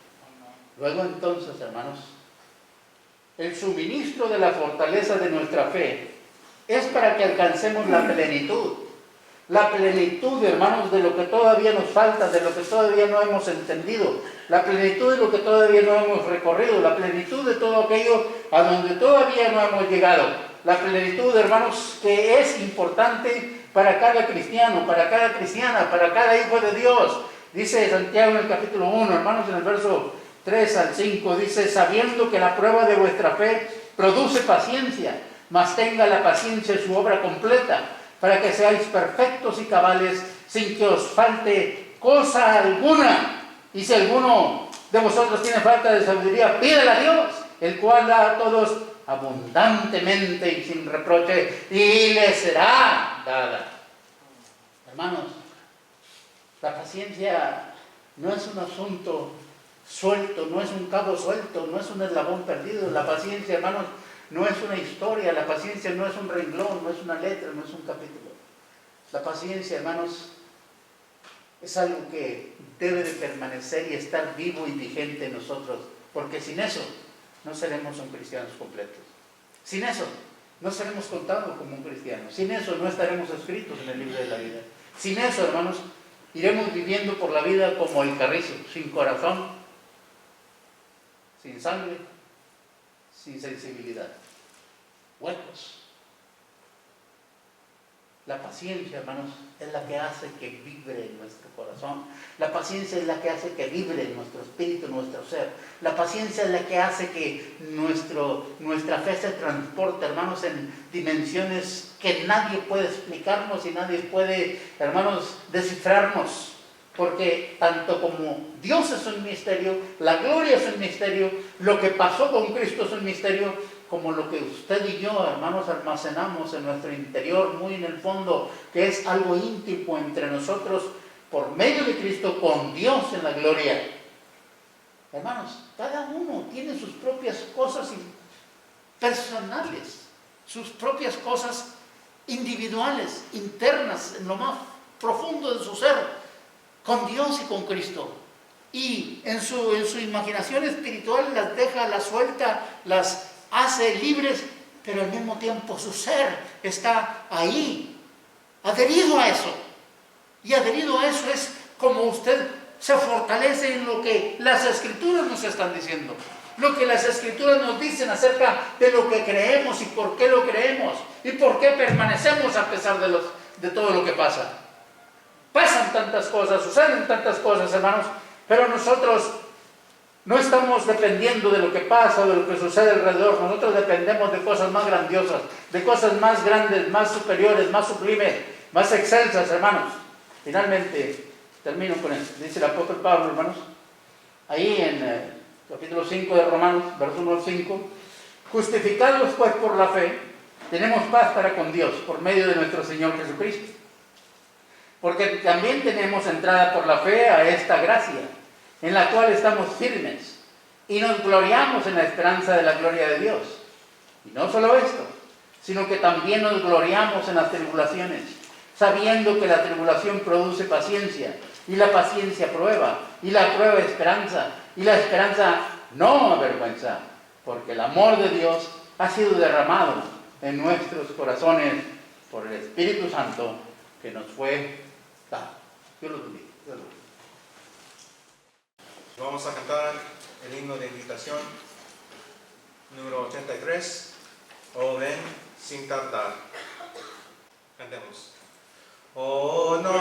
Luego entonces, hermanos, el suministro de la fortaleza de nuestra fe es para que alcancemos la plenitud, hermanos, de lo que todavía nos falta, de lo que todavía no hemos entendido, la plenitud de lo que todavía no hemos recorrido, la plenitud de todo aquello a donde todavía no hemos llegado, la plenitud, hermanos, que es importante para cada cristiano, para cada cristiana, para cada hijo de Dios. Dice Santiago en el capítulo 1, hermanos, en el verso 3 al 5, dice, sabiendo que la prueba de vuestra fe produce paciencia, mas tenga la paciencia su obra completa, para que seáis perfectos y cabales, sin que os falte cosa alguna. Y si alguno de vosotros tiene falta de sabiduría, pídela a Dios, el cual da a todos abundantemente y sin reproche, y le será dada. Hermanos, la paciencia no es un asunto suelto, no es un cabo suelto, no es un eslabón perdido. La paciencia, hermanos, no es una historia, la paciencia no es un renglón, no es una letra, no es un capítulo. La paciencia, hermanos, es algo que debe de permanecer y estar vivo y vigente en nosotros, porque sin eso no seremos un cristianos completos. Sin eso no seremos contados como un cristiano. Sin eso no estaremos escritos en el libro de la vida. Sin eso, hermanos, iremos viviendo por la vida como el carrizo, sin corazón, sin sangre, sin sensibilidad, huecos. La paciencia, hermanos, es la que hace que vibre en nuestro corazón. La paciencia es la que hace que vibre en nuestro espíritu, en nuestro ser. La paciencia es la que hace que nuestra fe se transporte, hermanos, en dimensiones que nadie puede explicarnos y nadie puede, hermanos, descifrarnos. Porque tanto como Dios es un misterio, la gloria es un misterio, lo que pasó con Cristo es un misterio, como lo que usted y yo, hermanos, almacenamos en nuestro interior, muy en el fondo, que es algo íntimo entre nosotros, por medio de Cristo, con Dios en la gloria. Hermanos, cada uno tiene sus propias cosas personales, sus propias cosas individuales, internas, en lo más profundo de su ser, con Dios y con Cristo. Y en su imaginación espiritual las deja, las suelta, las hace libres, pero al mismo tiempo su ser está ahí, adherido a eso. Y adherido a eso es como usted se fortalece en lo que las Escrituras nos están diciendo. Lo que las Escrituras nos dicen acerca de lo que creemos y por qué lo creemos. Y por qué permanecemos a pesar de todo lo que pasa. Pasan tantas cosas, suceden tantas cosas, hermanos, pero nosotros no estamos dependiendo de lo que pasa o de lo que sucede alrededor. Nosotros dependemos de cosas más grandiosas, de cosas más grandes, más superiores, más sublimes, más excelsas, hermanos. Finalmente, termino con esto. Dice el apóstol Pablo, hermanos, ahí en capítulo 5 de Romanos, verso 1 al 5, justificados pues por la fe, tenemos paz para con Dios por medio de nuestro Señor Jesucristo. Porque también tenemos entrada por la fe a esta gracia, en la cual estamos firmes y nos gloriamos en la esperanza de la gloria de Dios. Y no solo esto, sino que también nos gloriamos en las tribulaciones, sabiendo que la tribulación produce paciencia, y la paciencia prueba, y la prueba esperanza, y la esperanza no avergüenza, porque el amor de Dios ha sido derramado en nuestros corazones por el Espíritu Santo que nos fue dado. Dios los bendiga. Dios los bendiga. Vamos a cantar el himno de invitación número 83. Oh, ven sin tardar. Cantemos. Oh, no.